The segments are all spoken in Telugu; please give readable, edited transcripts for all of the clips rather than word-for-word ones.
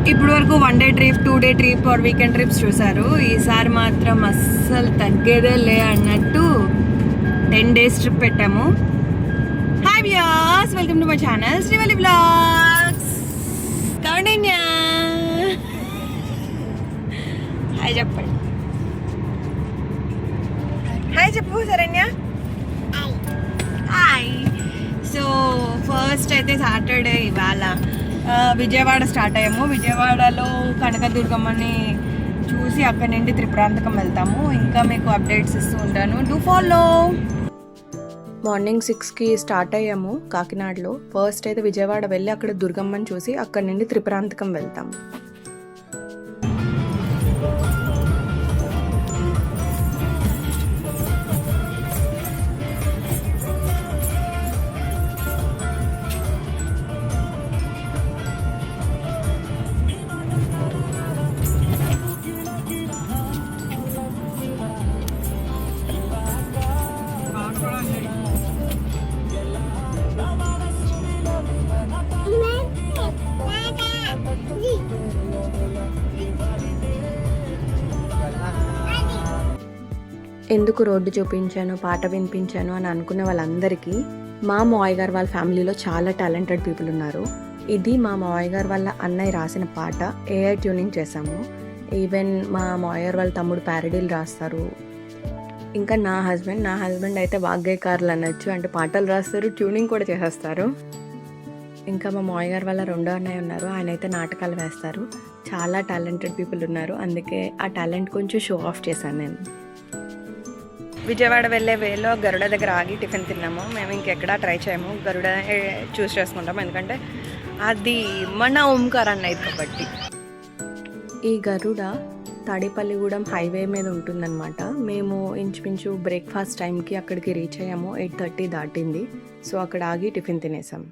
ఇప్పుడు వరకు 1 day trip, 2 day trip or weekend trips చూసారు. ఈసారి మాత్రం అస్సలు తగ్గేదే లే అన్నట్టు 10 డేస్ ట్రిప్ పెట్టాము. Hi viewers, welcome to my channel Srivalli vlogs. Koundinya hi చెప్పండి. హాయ్ చెప్పు శరణ్య. హాయ్. సో ఫస్ట్ అయితే సాటర్డే ఇవాళ విజయవాడ స్టార్ట్ అయ్యాము. విజయవాడలో కనకదుర్గమ్మని చూసి అక్కడి నుండి త్రిపురాంతకం వెళ్తాము. ఇంకా మీకు అప్డేట్స్ ఇస్తూ ఉంటాను, డూ ఫాలో. మార్నింగ్ 6కి స్టార్ట్ అయ్యాము కాకినాడలో. ఫస్ట్ అయితే విజయవాడ వెళ్ళి అక్కడ దుర్గమ్మని చూసి అక్కడి నుండి త్రిపురాంతకం వెళ్తాము. ఎందుకు రోడ్డు చూపించాను, పాట వినిపించాను అని అనుకునే వాళ్ళందరికీ, మా మావయ్య గారు వాళ్ళ ఫ్యామిలీలో చాలా టాలెంటెడ్ పీపుల్ ఉన్నారు. ఇది మా మావయ్య గారు వాళ్ళ అన్నయ్య రాసిన పాట. ఏఐ ట్యూనింగ్ చేశాము. ఈవెన్ మా మావయ్య గారు వాళ్ళ తమ్ముడు ప్యారడీలు రాస్తారు. ఇంకా నా హస్బెండ్ అయితే వాగ్గేయకారులు అనొచ్చు, అంటే పాటలు రాస్తారు, ట్యూనింగ్ కూడా చేసేస్తారు. ఇంకా మా మావయ్య గారు వాళ్ళ రెండో అన్నయ్య ఉన్నారు, ఆయన అయితే నాటకాలు వేస్తారు. చాలా టాలెంటెడ్ పీపుల్ ఉన్నారు. అందుకే ఆ టాలెంట్ కొంచెం షో ఆఫ్ చేశాను నేను. విజయవాడ వెళ్ళే వేలో గరుడ దగ్గర ఆగి టిఫిన్ తిన్నాము. మేము ఇంకెక్కడా ట్రై చేయము, గరుడ చూస్ చేసుకుంటాము, ఎందుకంటే అది మన ఓంకారాన్ని అయింది కాబట్టి. ఈ గరుడ తాడేపల్లిగూడెం హైవే మీద ఉంటుందన్నమాట. మేము ఇంచుమించు బ్రేక్ఫాస్ట్ టైంకి అక్కడికి రీచ్ అయ్యాము. 8:30 దాటింది. సో అక్కడ ఆగి టిఫిన్ తినేసాం.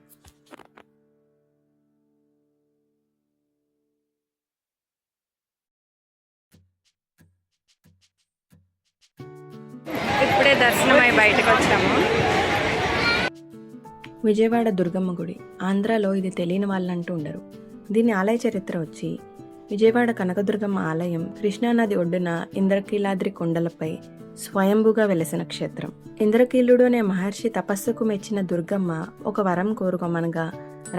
ఇప్పుడే దర్శనమై బయటకు వచ్చాము. విజయవాడ దుర్గమ్మ గుడి. ఆంధ్రాలో ఇది తెలియని వాళ్ళంటూ ఉండరు. దీని ఆలయ చరిత్ర వచ్చి, విజయవాడ కనకదుర్గమ్మ ఆలయం కృష్ణానది ఒడ్డున ఇంద్రకీలాద్రి కొండలపై స్వయంభుగా వెలసిన క్షేత్రం. ఇంద్రకీలుడు అనే మహర్షి తపస్సుకు మెచ్చిన దుర్గమ్మ ఒక వరం కోరుకోమనగా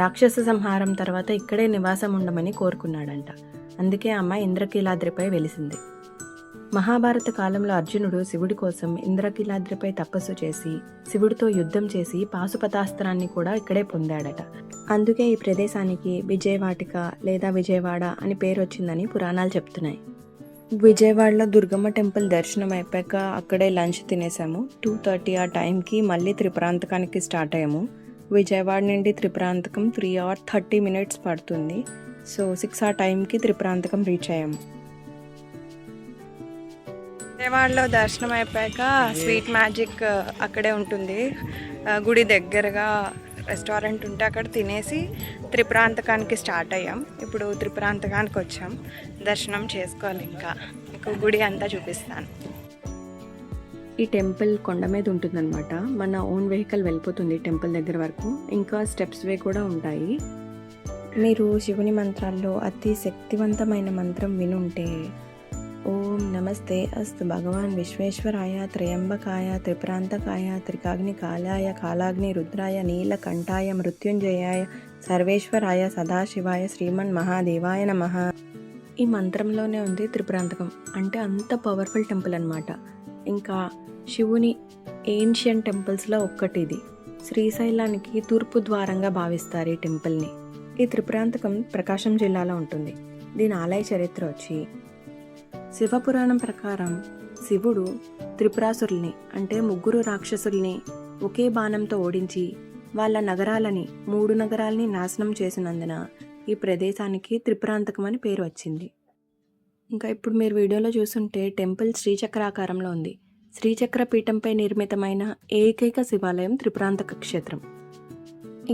రాక్షస సంహారం తర్వాత ఇక్కడే నివాసం ఉండమని కోరుకున్నాడంట. అందుకే అమ్మ ఇంద్రకీలాద్రిపై వెలిసింది. మహాభారత కాలంలో అర్జునుడు శివుడి కోసం ఇంద్రకీలాద్రిపై తపస్సు చేసి శివుడితో యుద్ధం చేసి పాశుపతాస్త్రాన్ని కూడా ఇక్కడే పొందాడట. అందుకే ఈ ప్రదేశానికి విజయవాటిక లేదా విజయవాడ అని పేరు వచ్చిందని పురాణాలు చెప్తున్నాయి. విజయవాడలో దుర్గమ్మ టెంపుల్ దర్శనం అయిపోయాక అక్కడే లంచ్ తినేసాము. 2:30 ఆ టైంకి మళ్ళీ త్రిపురాంతకానికి స్టార్ట్ అయ్యాము. విజయవాడ నుండి త్రిపురాంతకం 3 hours 30 minutes పడుతుంది. సో 6 ఆ టైంకి త్రిపురాంతకం రీచ్ అయ్యాము. విజయవాడలో దర్శనం అయిపోయాక స్వీట్ మ్యాజిక్ అక్కడే ఉంటుంది. గుడి దగ్గరగా రెస్టారెంట్ ఉంటే అక్కడ తినేసి త్రిపురాంతకానికి స్టార్ట్ అయ్యాం. ఇప్పుడు త్రిపురాంతకానికి వచ్చాం, దర్శనం చేసుకోవాలి. ఇంకా మీకు గుడి అంతా చూపిస్తాను. ఈ టెంపుల్ కొండ మీద ఉంటుందన్నమాట. మన ఓన్ వెహికల్ వెళ్ళిపోతుంది టెంపుల్ దగ్గర వరకు. ఇంకా స్టెప్స్ వే కూడా ఉంటాయి. మీరు శివుని మంత్రాల్లో అతి శక్తివంతమైన మంత్రం వినుంటే, ఓం నమస్తే అస్తు భగవాన్ విశ్వేశ్వరాయ త్రయంబకాయ త్రిపురాంతకాయ త్రికాగ్ని కాలాయ కాలాగ్ని రుద్రాయ నీలకంఠాయ మృత్యుంజయాయ సర్వేశ్వరాయ సదాశివాయ శ్రీమన్ మహాదేవాయ నమః. ఈ మంత్రంలోనే ఉంది త్రిపురాంతకం. అంటే అంత పవర్ఫుల్ టెంపుల్ అన్నమాట. ఇంకా శివుని ఏన్షియన్ టెంపుల్స్లో ఒక్కటి ఇది. శ్రీశైలానికి తూర్పు ద్వారంగా భావిస్తారు ఈ టెంపుల్ని. ఈ త్రిపురాంతకం ప్రకాశం జిల్లాలో ఉంటుంది. దీని ఆలయ చరిత్ర వచ్చి, శివపురాణం ప్రకారం శివుడు త్రిపురాసురుల్ని అంటే 3 రాక్షసుల్ని ఒకే బాణంతో ఓడించి వాళ్ళ నగరాలని 3 నగరాలని నాశనం చేసినందున ఈ ప్రదేశానికి త్రిపురాంతకం అని పేరు వచ్చింది. ఇంకా ఇప్పుడు మీరు వీడియోలో చూస్తుంటే టెంపుల్ శ్రీచక్రాకారంలో ఉంది. శ్రీచక్ర పీఠంపై నిర్మితమైన ఏకైక శివాలయం త్రిపురాంతక క్షేత్రం.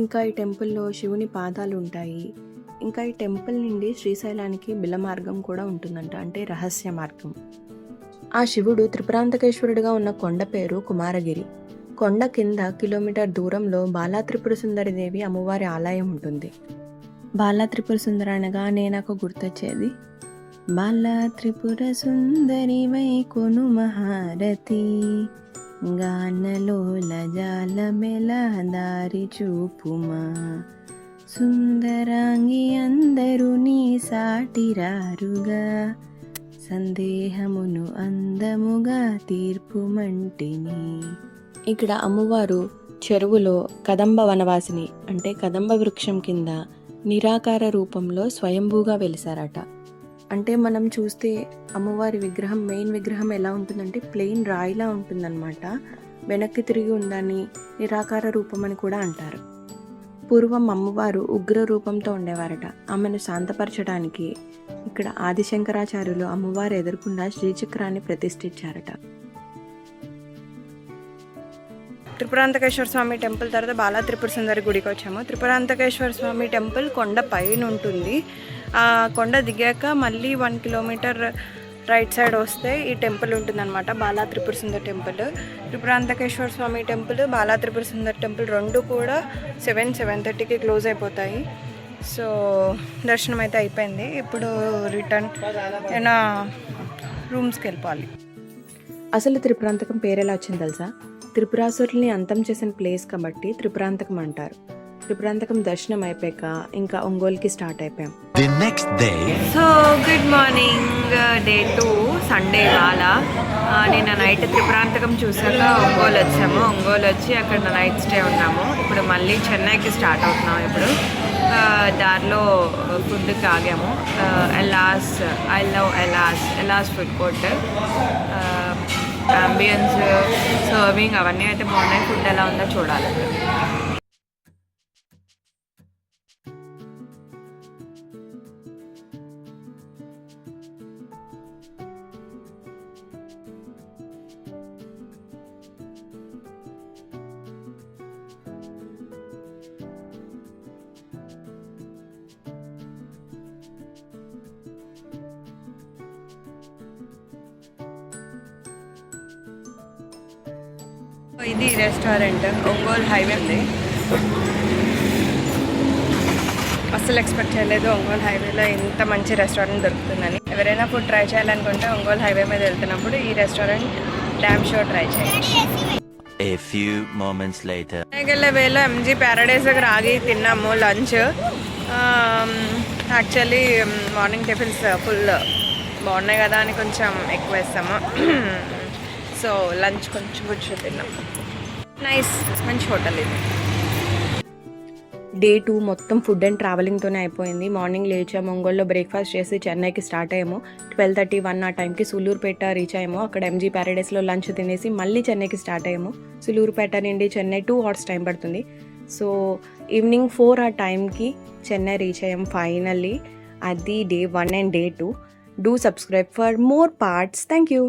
ఇంకా ఈ టెంపుల్లో శివుని పాదాలు ఉంటాయి. ఇంకా ఈ టెంపుల్ నుండి శ్రీశైలానికి బిల మార్గం కూడా ఉంటుందంట, అంటే రహస్య మార్గం. ఆ శివుడు త్రిపురాంతకేశ్వరుడిగా ఉన్న కొండ పేరు కుమారగిరి. కొండ కింద కిలోమీటర్ దూరంలో బాలా త్రిపుర సుందరి దేవి అమ్మవారి ఆలయం ఉంటుంది. బాలా త్రిపుర సుందరి అనగానే నాకు గుర్తొచ్చేది బాలా త్రిపుర సుందరి వై కొను మహారతి గానలోల జాలమెల దారి చూపుమా సుందరాంగి అందరూ నీ సాటిరారుగా సందేహమును అందముగా తీర్పుమంటిని. ఇక్కడ అమ్మవారు చెరువులో కదంబ వనవాసిని అంటే కదంబ వృక్షం కింద నిరాకార రూపంలో స్వయంభూగా వెలిసారట. అంటే మనం చూస్తే అమ్మవారి విగ్రహం మెయిన్ విగ్రహం ఎలా ఉంటుందంటే ప్లెయిన్ రాయిలా ఉంటుందన్నమాట. వెనక్కి తిరిగి ఉందని నిరాకార రూపం అని కూడా అంటారు. పూర్వం అమ్మవారు ఉగ్ర రూపంతో ఉండేవారట. ఆమెను శాంతపరచడానికి ఇక్కడ ఆదిశంకరాచార్యులు అమ్మవారు ఎదుర్కొన్న శ్రీచక్రాన్ని ప్రతిష్ఠించారట. త్రిపురాంతకేశ్వర స్వామి టెంపుల్ తర్వాత బాలా త్రిపుర సుందరి గుడికి వచ్చాము. త్రిపురాంతకేశ్వర స్వామి టెంపుల్ కొండ పైన ఉంటుంది. ఆ కొండ దిగాక మళ్ళీ 1 కిలోమీటర్ రైట్ సైడ్ వస్తే ఈ టెంపుల్ ఉంటుందన్నమాట, బాలా త్రిపుర సుందరి టెంపుల్. త్రిపురాంతకేశ్వర స్వామి టెంపుల్, బాలా త్రిపుర సుందరి టెంపుల్ రెండు కూడా 7:30కి క్లోజ్ అయిపోతాయి. సో దర్శనం అయితే అయిపోయింది. ఇప్పుడు రిటర్న్ ఏమైనా రూమ్స్కి వెళ్ళిపోవాలి. అసలు త్రిపురాంతకం పేరు ఎలా వచ్చింది తెలుసా? త్రిపురాసురుల్ని అంతం చేసిన ప్లేస్ కాబట్టి త్రిపురాంతకం అంటారు. త్రిపురాంతకం దర్శనం అయిపోయాక ఇంకా ఒంగోలుకి స్టార్ట్ అయిపోయాం. So good morning, day 2 Sunday ఇవాళ. నిన్న నైట్ త్రిపురాంతకం చూసాక ఒంగోలు వచ్చాము. ఒంగోలు వచ్చి అక్కడ నైట్ స్టే ఉన్నాము. ఇప్పుడు మళ్ళీ చెన్నైకి స్టార్ట్ అవుతున్నాము. ఇప్పుడు దారిలో ఫుడ్కి ఆగాము. ఎలాస్ ఫుడ్ కోర్ట్. అంబియన్స్, సర్వింగ్ అవన్నీ అయితే బాగున్నాయి. ఫుడ్ ఎలా ఉందో చూడాలి. ఇది రెస్టారెంట్ ఒంగోలు హైవే ఉంది. అస్సలు ఎక్స్పెక్ట్ చేయలేదు ఒంగోలు హైవేలో ఇంత మంచి రెస్టారెంట్ దొరుకుతుందని. ఎవరైనా ఫుడ్ ట్రై చేయాలనుకుంటే ఒంగోలు హైవే మీద వెళ్తున్నప్పుడు ఈ రెస్టారెంట్ డ్యామ్ షో ట్రై చేయండి. A few moments later. వెళ్ళే వేలో ఎంజీ ప్యారడైస్ దగ్గర ఆగి తిన్నాము lunch. Actually morning tiffins full బాగున్నాయి కదా అని కొంచెం ఎక్కువ వేస్తాము. సో లంచ్ కొంచెం తిన్నాం. నైస్, మంచి హోటల్ ఇది. డే 2 మొత్తం ఫుడ్ అండ్ ట్రావెలింగ్తోనే అయిపోయింది. మార్నింగ్ లేచాము, ఒంగోలులో బ్రేక్ఫాస్ట్ చేసి చెన్నైకి స్టార్ట్ అయ్యాము. 12:31 ఆ టైంకి సులూరుపేట రీచ్ అయ్యాము. అక్కడ ఎంజీ ప్యారడైస్లో లంచ్ తినేసి మళ్ళీ చెన్నైకి స్టార్ట్ అయ్యాము. సులూరుపేట నుండి చెన్నై 2 hours టైం పడుతుంది. సో ఈవినింగ్ 4 ఆ టైంకి చెన్నై రీచ్ అయ్యాము ఫైనల్లీ. అది day 1 and day 2. Do subscribe for more parts. Thank you.